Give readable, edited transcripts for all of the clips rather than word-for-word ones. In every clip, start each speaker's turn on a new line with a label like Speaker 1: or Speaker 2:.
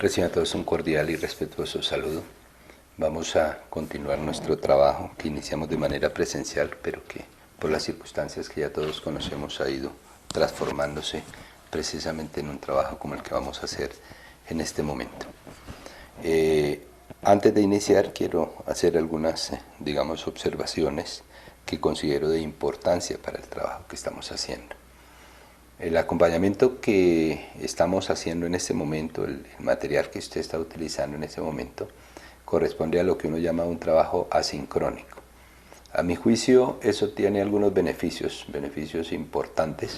Speaker 1: Reciban a todos un cordial y respetuoso saludo. Vamos a continuar nuestro trabajo que iniciamos de manera presencial, pero que por las circunstancias que ya todos conocemos ha ido transformándose precisamente en un trabajo como el que vamos a hacer en este momento. Antes de iniciar quiero hacer algunas, observaciones que considero de importancia para el trabajo que estamos haciendo. El acompañamiento que estamos haciendo en este momento, el material que usted está utilizando en este momento, corresponde a lo que uno llama un trabajo asincrónico. A mi juicio, eso tiene algunos beneficios importantes,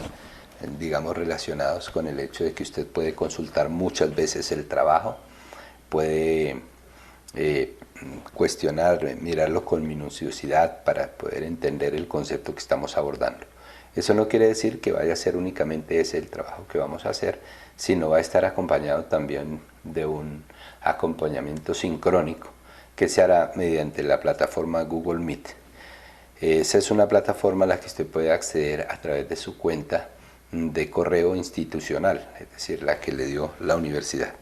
Speaker 1: relacionados con el hecho de que usted puede consultar muchas veces el trabajo, puede cuestionar, mirarlo con minuciosidad para poder entender el concepto que estamos abordando. Eso no quiere decir que vaya a ser únicamente ese el trabajo que vamos a hacer, sino va a estar acompañado también de un acompañamiento sincrónico que se hará mediante la plataforma Google Meet. Esa es una plataforma a la que usted puede acceder a través de su cuenta de correo institucional, es decir, la que le dio la universidad.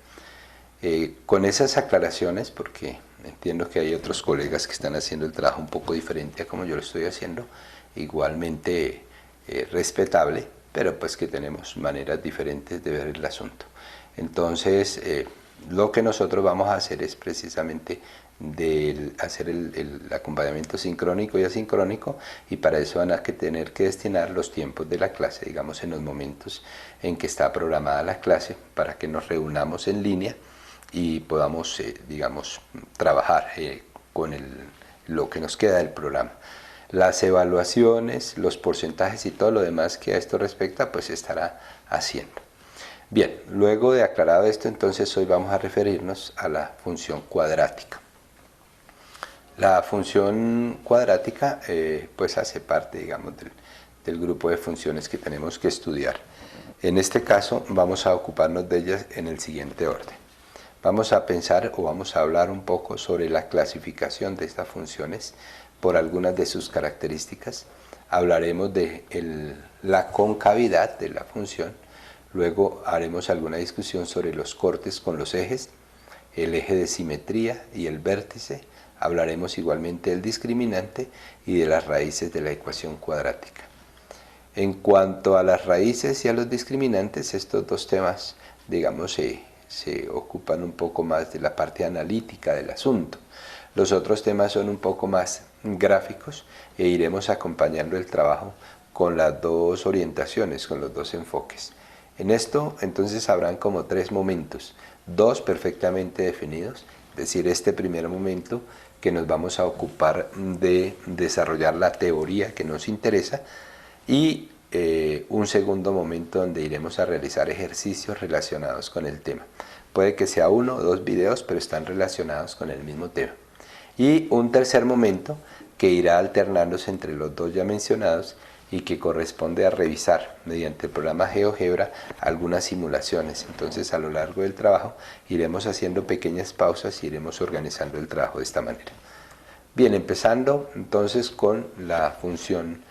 Speaker 1: Con esas aclaraciones, porque entiendo que hay otros colegas que están haciendo el trabajo un poco diferente a como yo lo estoy haciendo, igualmente respetable, pero pues que tenemos maneras diferentes de ver el asunto. Entonces, lo que nosotros vamos a hacer es precisamente hacer el acompañamiento sincrónico y asincrónico, y para eso van a tener que destinar los tiempos de la clase, digamos en los momentos en que está programada la clase, para que nos reunamos en línea y podamos, trabajar con lo que nos queda del programa. Las evaluaciones, los porcentajes y todo lo demás que a esto respecta, pues se estará haciendo. Bien, luego de aclarado esto, entonces hoy vamos a referirnos a la función cuadrática. La función cuadrática pues hace parte, del grupo de funciones que tenemos que estudiar. En este caso vamos a ocuparnos de ellas en el siguiente orden. Vamos a pensar o vamos a hablar un poco sobre la clasificación de estas funciones por algunas de sus características. Hablaremos de la concavidad de la función. Luego haremos alguna discusión sobre los cortes con los ejes, el eje de simetría y el vértice. Hablaremos igualmente del discriminante y de las raíces de la ecuación cuadrática. En cuanto a las raíces y a los discriminantes, estos dos temas, se ocupan un poco más de la parte analítica del asunto. Los otros temas son un poco más gráficos e iremos acompañando el trabajo con las dos orientaciones, con los dos enfoques. En esto entonces habrán como tres momentos, dos perfectamente definidos, es decir, este primer momento que nos vamos a ocupar de desarrollar la teoría que nos interesa, y un segundo momento donde iremos a realizar ejercicios relacionados con el tema. Puede que sea uno o dos videos, pero están relacionados con el mismo tema. Y un tercer momento que irá alternándose entre los dos ya mencionados y que corresponde a revisar mediante el programa GeoGebra algunas simulaciones. Entonces, a lo largo del trabajo iremos haciendo pequeñas pausas y iremos organizando el trabajo de esta manera. Bien, empezando entonces con la función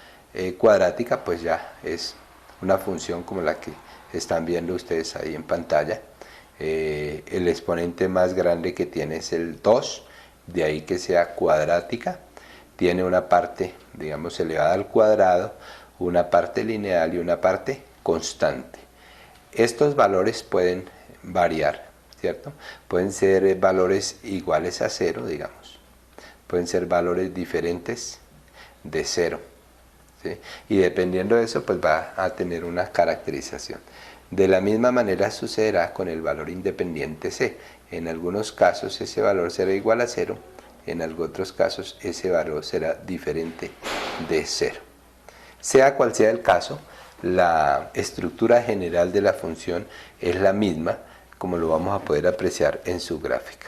Speaker 1: cuadrática, pues ya es una función como la que están viendo ustedes ahí en pantalla. El exponente más grande que tiene es el 2, de ahí que sea cuadrática. Tiene una parte, elevada al cuadrado, una parte lineal y una parte constante. Estos valores pueden variar, ¿cierto? Pueden ser valores iguales a 0, pueden ser valores diferentes de 0, ¿sí? Y dependiendo de eso, pues va a tener una caracterización. De la misma manera sucederá con el valor independiente c. En algunos casos ese valor será igual a 0, en otros casos ese valor será diferente de 0. Sea cual sea el caso, la estructura general de la función es la misma, como lo vamos a poder apreciar en su gráfica.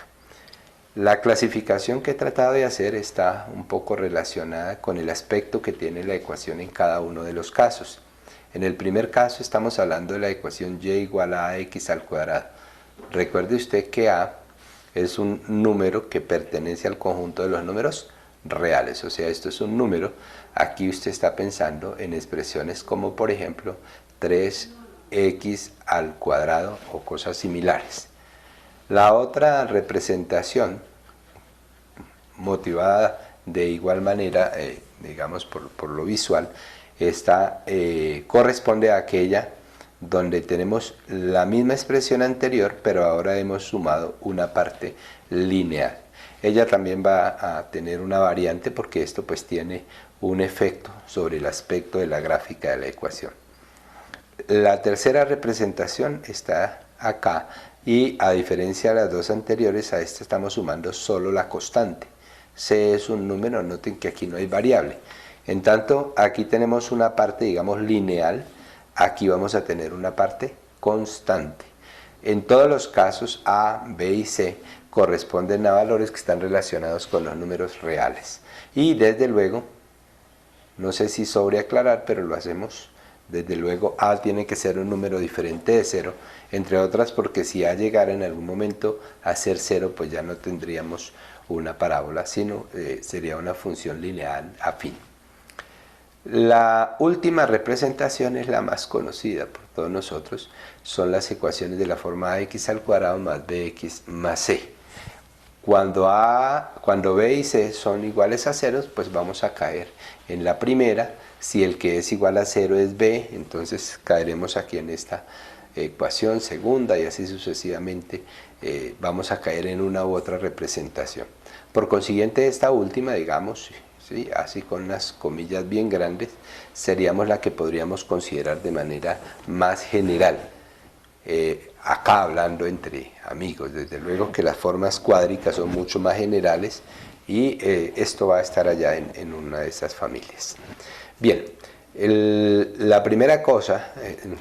Speaker 1: La clasificación que he tratado de hacer está un poco relacionada con el aspecto que tiene la ecuación en cada uno de los casos. En el primer caso estamos hablando de la ecuación y igual a ax al cuadrado. Recuerde usted que a es un número que pertenece al conjunto de los números reales, o sea, esto es un número. Aquí usted está pensando en expresiones como, por ejemplo, 3x al cuadrado o cosas similares. La otra representación, motivada de igual manera, digamos por lo visual, corresponde a aquella donde tenemos la misma expresión anterior, pero ahora hemos sumado una parte lineal. Ella también va a tener una variante porque esto pues tiene un efecto sobre el aspecto de la gráfica de la ecuación. La tercera representación está acá y a diferencia de las dos anteriores, a esta estamos sumando solo la constante. C es un número, noten que aquí no hay variable. En tanto, aquí tenemos una parte, digamos, lineal, aquí vamos a tener una parte constante. En todos los casos A, B y C corresponden a valores que están relacionados con los números reales. Y desde luego, no sé si sobre aclarar, pero lo hacemos, desde luego A tiene que ser un número diferente de 0, entre otras porque si A llegara en algún momento a ser 0, pues ya no tendríamos una parábola, sino sería una función lineal afín. La última representación es la más conocida por todos nosotros, son las ecuaciones de la forma ax al cuadrado más bx más c. Cuando b y c son iguales a 0, pues vamos a caer en la primera. Si el que es igual a 0 es b, entonces caeremos aquí en esta ecuación segunda y así sucesivamente vamos a caer en una u otra representación. Por consiguiente, esta última, digamos, ¿sí?, así con unas comillas bien grandes, seríamos la que podríamos considerar de manera más general. Acá hablando entre amigos, desde luego que las formas cuádricas son mucho más generales y esto va a estar allá en una de esas familias. Bien, la primera cosa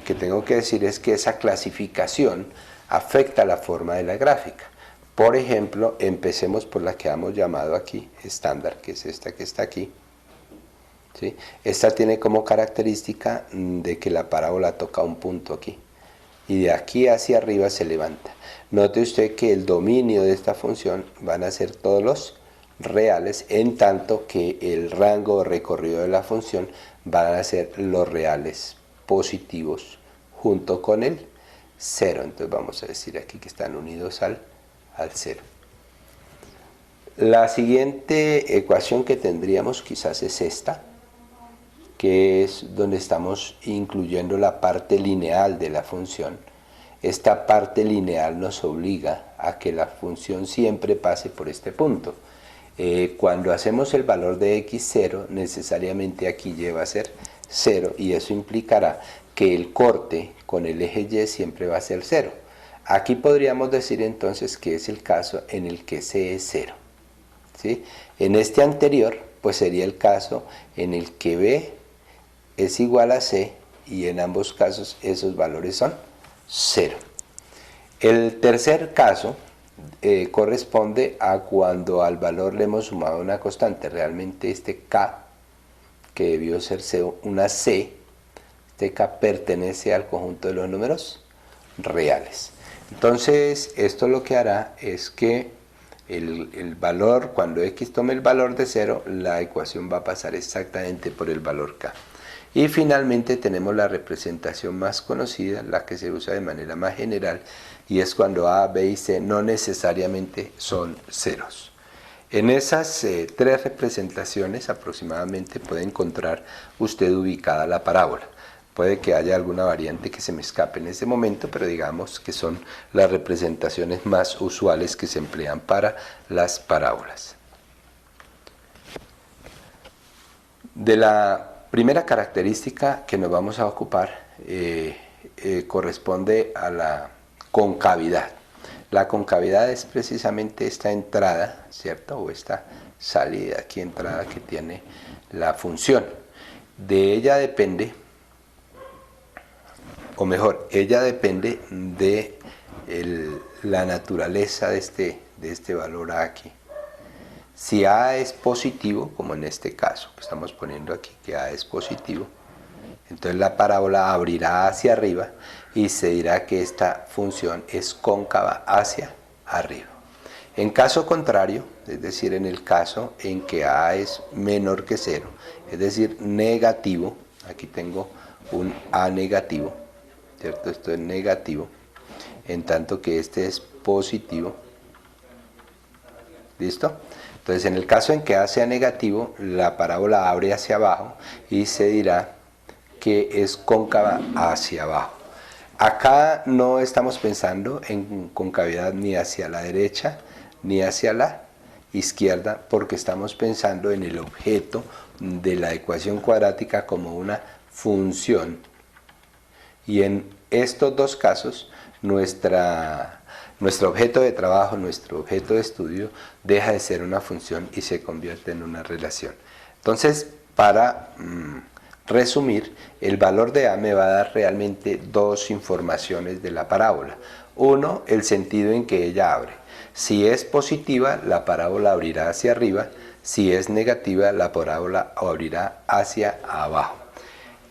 Speaker 1: que tengo que decir es que esa clasificación afecta la forma de la gráfica. Por ejemplo, empecemos por la que hemos llamado aquí estándar, que es esta que está aquí. ¿Sí? Esta tiene como característica de que la parábola toca un punto aquí y de aquí hacia arriba se levanta. Note usted que el dominio de esta función van a ser todos los reales, en tanto que el rango de recorrido de la función van a ser los reales positivos junto con el 0. Entonces vamos a decir aquí que están unidos al 0. La siguiente ecuación que tendríamos quizás es esta, que es donde estamos incluyendo la parte lineal de la función. Esta parte lineal nos obliga a que la función siempre pase por este punto. Cuando hacemos el valor de x0, necesariamente aquí lleva a ser 0 y eso implicará que el corte con el eje y siempre va a ser 0. Aquí podríamos decir entonces que es el caso en el que c es 0. ¿Sí? En este anterior, pues sería el caso en el que b es igual a c y en ambos casos esos valores son 0. El tercer caso corresponde a cuando al valor le hemos sumado una constante. Realmente este k, que debió ser una c, este k pertenece al conjunto de los números reales. Entonces, esto lo que hará es que el valor, cuando x tome el valor de 0, la ecuación va a pasar exactamente por el valor k. Y finalmente tenemos la representación más conocida, la que se usa de manera más general, y es cuando a, b y c no necesariamente son ceros. En esas tres representaciones aproximadamente puede encontrar usted ubicada la parábola. Puede que haya alguna variante que se me escape en ese momento, pero digamos que son las representaciones más usuales que se emplean para las parábolas. De la primera característica que nos vamos a ocupar corresponde a la concavidad. La concavidad es precisamente esta entrada, ¿cierto? O esta salida, aquí entrada que tiene la función. De ella depende, o mejor, ella depende de la naturaleza de este valor A aquí. Si A es positivo, como en este caso que estamos poniendo aquí, que A es positivo, entonces la parábola abrirá hacia arriba y se dirá que esta función es cóncava hacia arriba. En caso contrario, es decir, en el caso en que A es menor que 0, es decir, negativo, aquí tengo un A negativo, ¿cierto? Esto es negativo. en tanto que este es positivo. ¿Listo? Entonces, en el caso en que A sea negativo, la parábola abre hacia abajo y se dirá que es cóncava hacia abajo. Acá no estamos pensando en concavidad ni hacia la derecha ni hacia la izquierda, porque estamos pensando en el objeto de la ecuación cuadrática como una función. Y en estos dos casos, nuestro objeto de trabajo, nuestro objeto de estudio, deja de ser una función y se convierte en una relación. Entonces, para resumir, el valor de A me va a dar realmente dos informaciones de la parábola. Uno, el sentido en que ella abre. Si es positiva, la parábola abrirá hacia arriba. Si es negativa, la parábola abrirá hacia abajo.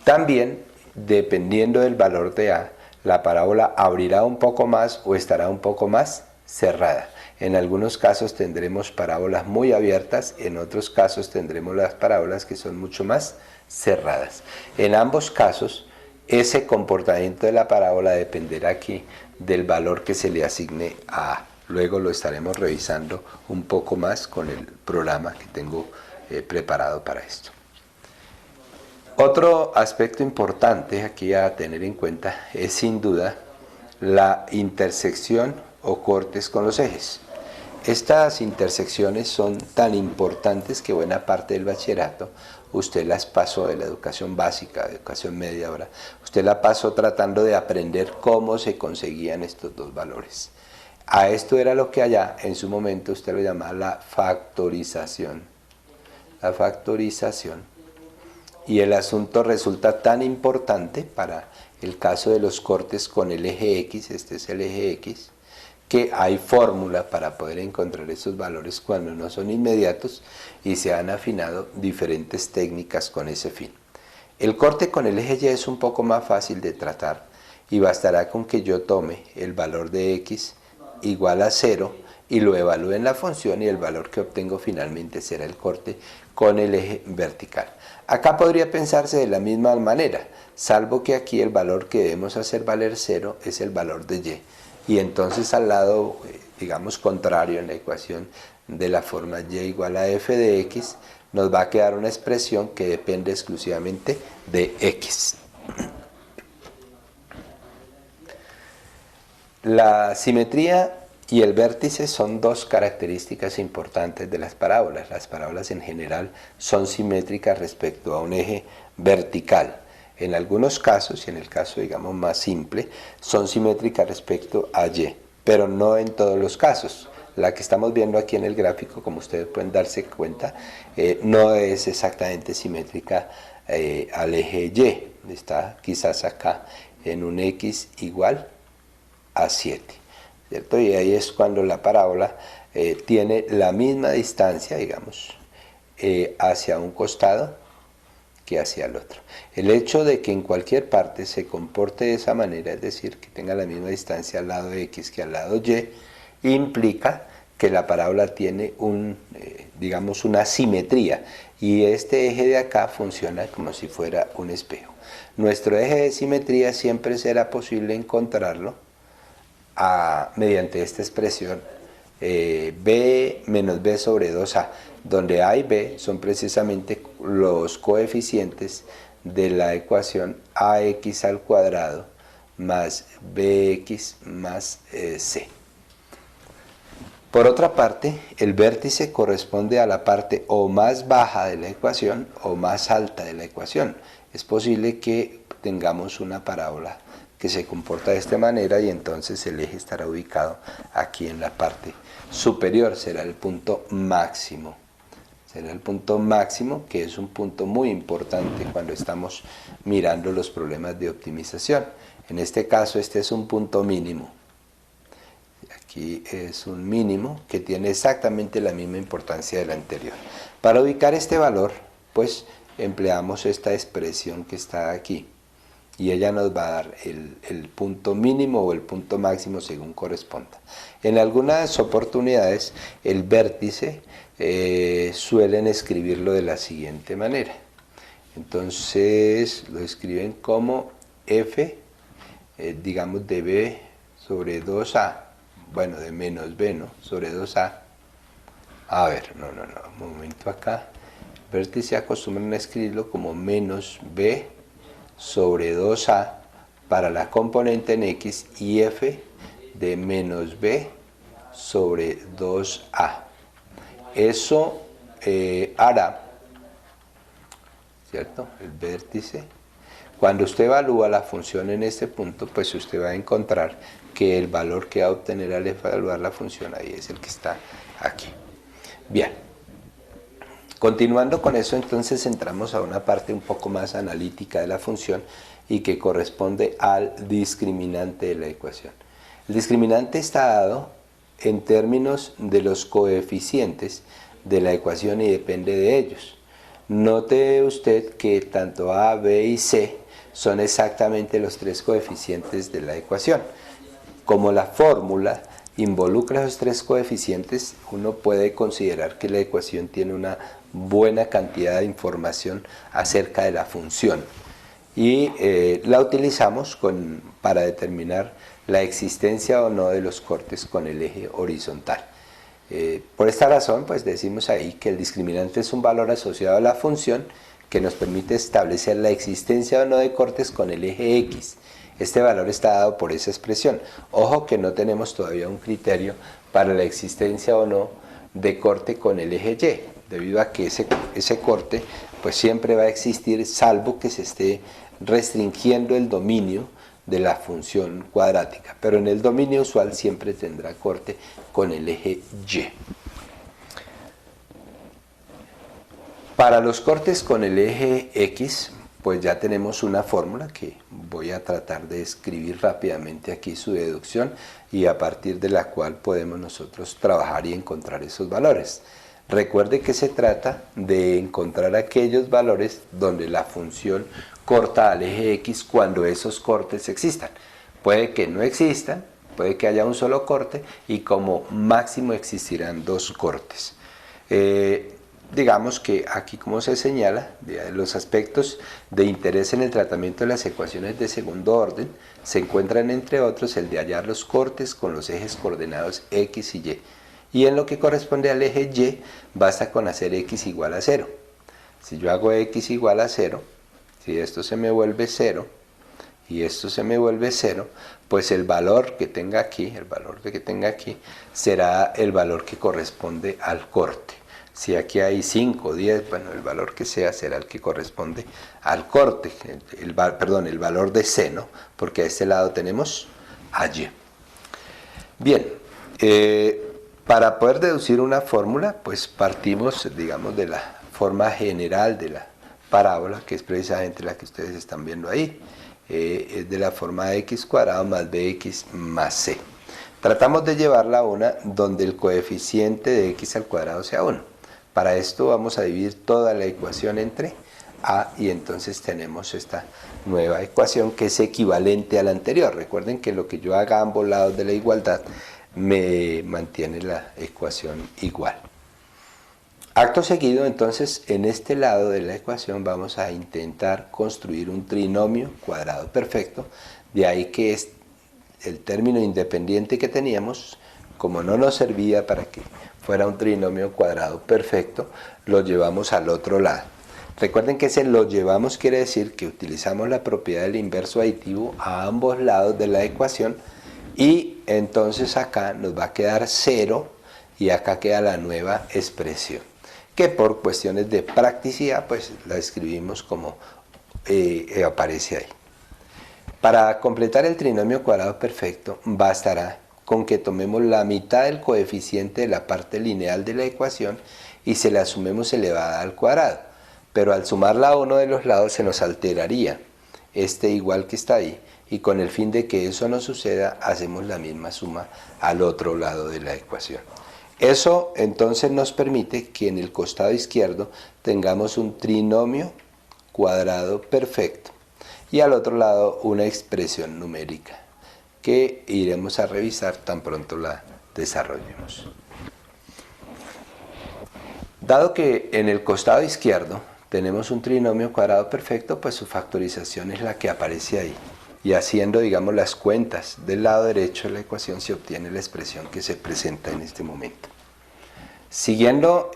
Speaker 1: También, dependiendo del valor de A, la parábola abrirá un poco más o estará un poco más cerrada. En algunos casos tendremos parábolas muy abiertas, en otros casos tendremos las parábolas que son mucho más cerradas. En ambos casos, ese comportamiento de la parábola dependerá aquí del valor que se le asigne a A. Luego lo estaremos revisando un poco más con el programa que tengo preparado para esto. Otro aspecto importante aquí a tener en cuenta es sin duda la intersección o cortes con los ejes. Estas intersecciones son tan importantes que buena parte del bachillerato usted las pasó, de la educación básica, de educación media ahora, usted la pasó tratando de aprender cómo se conseguían estos dos valores. A esto era lo que allá en su momento usted lo llamaba la factorización. La factorización. Y el asunto resulta tan importante para el caso de los cortes con el eje X, este es el eje X, que hay fórmula para poder encontrar esos valores cuando no son inmediatos y se han afinado diferentes técnicas con ese fin. El corte con el eje Y es un poco más fácil de tratar y bastará con que yo tome el valor de X igual a 0 y lo evalúe en la función y el valor que obtengo finalmente será el corte con el eje vertical. Acá podría pensarse de la misma manera, salvo que aquí el valor que debemos hacer valer 0 es el valor de Y. Y entonces al lado, digamos, contrario en la ecuación de la forma Y igual a f de X, nos va a quedar una expresión que depende exclusivamente de X. La simetría y el vértice son dos características importantes de las parábolas. Las parábolas en general son simétricas respecto a un eje vertical. En algunos casos, y en el caso digamos más simple, son simétricas respecto a Y, pero no en todos los casos. La que estamos viendo aquí en el gráfico, como ustedes pueden darse cuenta, no es exactamente simétrica al eje Y. Está quizás acá en un X igual a 7, ¿cierto? Y ahí es cuando la parábola tiene la misma distancia, digamos, hacia un costado que hacia el otro. El hecho de que en cualquier parte se comporte de esa manera, es decir, que tenga la misma distancia al lado X que al lado Y, implica que la parábola tiene digamos, una simetría, y este eje de acá funciona como si fuera un espejo. Nuestro eje de simetría siempre será posible encontrarlo mediante esta expresión b menos b sobre 2a, donde a y b son precisamente los coeficientes de la ecuación ax al cuadrado más bx más c. Por otra parte, el vértice corresponde a la parte o más baja de la ecuación o más alta de la ecuación. Es posible que tengamos una parábola que se comporta de esta manera y entonces el eje estará ubicado aquí en la parte superior, será el punto máximo. Será el punto máximo, que es un punto muy importante cuando estamos mirando los problemas de optimización. En este caso, este es un punto mínimo. Aquí es un mínimo que tiene exactamente la misma importancia del anterior. Para ubicar este valor, pues empleamos esta expresión que está aquí. Y ella nos va a dar el punto mínimo o el punto máximo según corresponda. En algunas oportunidades el vértice suelen escribirlo de la siguiente manera. Entonces lo escriben como f, digamos de b sobre 2a, bueno, de menos b, ¿no? Sobre 2a. A ver, no, un momento acá. Vértice acostumbran a escribirlo como menos b sobre 2a para la componente en x y f de menos b sobre 2a. Eso hará, ¿cierto? El vértice. Cuando usted evalúa la función en este punto, pues usted va a encontrar que el valor que va a obtener al evaluar la función ahí es el que está aquí. Bien. Continuando con eso, entonces entramos a una parte un poco más analítica de la función y que corresponde al discriminante de la ecuación. El discriminante está dado en términos de los coeficientes de la ecuación y depende de ellos. Note usted que tanto a, b y c son exactamente los tres coeficientes de la ecuación. Como la fórmula involucra esos tres coeficientes, uno puede considerar que la ecuación tiene una buena cantidad de información acerca de la función y la utilizamos para determinar la existencia o no de los cortes con el eje horizontal. Por esta razón, pues decimos ahí que el discriminante es un valor asociado a la función que nos permite establecer la existencia o no de cortes con el eje x. Este valor está dado por esa expresión. Ojo que no tenemos todavía un criterio para la existencia o no de corte con el eje y, debido a que ese corte pues siempre va a existir, salvo que se esté restringiendo el dominio de la función cuadrática, pero en el dominio usual siempre tendrá corte con el eje y. Para los cortes con el eje x, pues ya tenemos una fórmula que voy a tratar de escribir rápidamente aquí su deducción y a partir de la cual podemos nosotros trabajar y encontrar esos valores. Recuerde que se trata de encontrar aquellos valores donde la función corta al eje x cuando esos cortes existan. Puede que no existan, puede que haya un solo corte y como máximo existirán dos cortes. Digamos que aquí, como se señala, los aspectos de interés en el tratamiento de las ecuaciones de segundo orden se encuentran entre otros el de hallar los cortes con los ejes coordenados x y y. Y en lo que corresponde al eje y, basta con hacer x igual a 0. Si yo hago x igual a 0, si esto se me vuelve 0 y esto se me vuelve 0, pues el valor que tenga aquí, será el valor que corresponde al corte. Si aquí hay 5, 10, bueno, el valor que sea será el que corresponde al corte, el valor de c, ¿no? Porque a este lado tenemos a y. Bien, para poder deducir una fórmula, pues partimos, digamos, de la forma general de la parábola, que es precisamente la que ustedes están viendo ahí, es de la forma x cuadrado más bx más c. Tratamos de llevarla a una donde el coeficiente de x al cuadrado sea 1. Para esto vamos a dividir toda la ecuación entre a y entonces tenemos esta nueva ecuación que es equivalente a la anterior. Recuerden que lo que yo haga a ambos lados de la igualdad me mantiene la ecuación igual. Acto seguido, entonces, en este lado de la ecuación vamos a intentar construir un trinomio cuadrado perfecto. De ahí que es el término independiente que teníamos, como no nos servía para que fuera un trinomio cuadrado perfecto, lo llevamos al otro lado. Recuerden que ese lo llevamos quiere decir que utilizamos la propiedad del inverso aditivo a ambos lados de la ecuación y entonces acá nos va a quedar 0 y acá queda la nueva expresión, que por cuestiones de practicidad pues la escribimos como aparece ahí. Para completar el trinomio cuadrado perfecto bastará con que tomemos la mitad del coeficiente de la parte lineal de la ecuación y se la sumemos elevada al cuadrado, pero al sumarla a uno de los lados se nos alteraría este igual que está ahí y con el fin de que eso no suceda hacemos la misma suma al otro lado de la ecuación. Eso entonces nos permite que en el costado izquierdo tengamos un trinomio cuadrado perfecto y al otro lado una expresión numérica que iremos a revisar tan pronto la desarrollemos. Dado que en el costado izquierdo tenemos un trinomio cuadrado perfecto, pues su factorización es la que aparece ahí. y haciendo, digamos, las cuentas del lado derecho de la ecuación se obtiene la expresión que se presenta en este momento. Siguiendo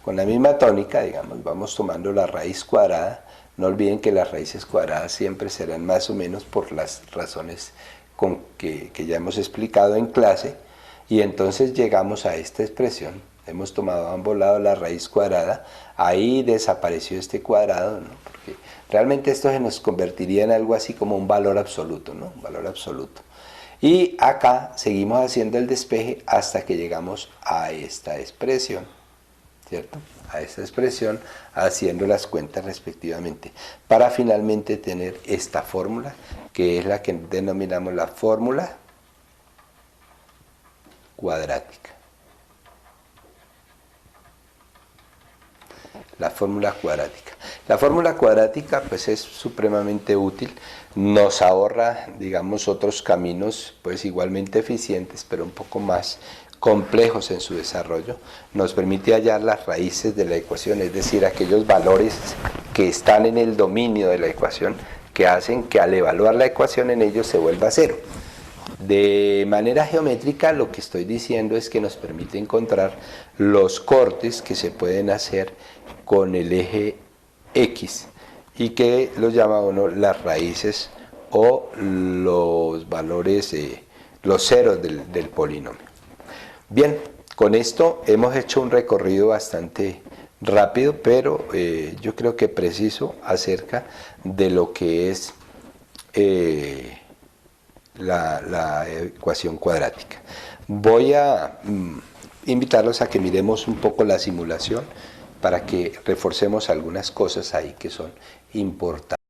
Speaker 1: con la misma tónica, digamos, vamos tomando la raíz cuadrada. No olviden que las raíces cuadradas siempre serán más o menos por las razones que ya hemos explicado en clase, y entonces llegamos a esta expresión. Hemos tomado a ambos lados la raíz cuadrada, ahí desapareció este cuadrado, ¿no? Porque realmente esto se nos convertiría en algo así como un valor absoluto, ¿no? Un valor absoluto. Y acá seguimos haciendo el despeje hasta que llegamos a esta expresión, ¿cierto? A esta expresión, haciendo las cuentas respectivamente, para finalmente tener esta fórmula, que es la que denominamos la fórmula cuadrática. La fórmula cuadrática. La fórmula cuadrática pues es supremamente útil, nos ahorra, digamos, otros caminos pues igualmente eficientes, pero un poco más complejos en su desarrollo. Nos permite hallar las raíces de la ecuación, es decir, aquellos valores que están en el dominio de la ecuación, que hacen que al evaluar la ecuación en ellos se vuelva cero. De manera geométrica, lo que estoy diciendo es que nos permite encontrar los cortes que se pueden hacer con el eje X, y que lo llama uno las raíces o los valores, los ceros del polinomio. Bien, con esto hemos hecho un recorrido bastante rápido, pero yo creo que preciso acerca de lo que es la ecuación cuadrática. Voy a invitarlos a que miremos un poco la simulación para que reforcemos algunas cosas ahí que son importantes.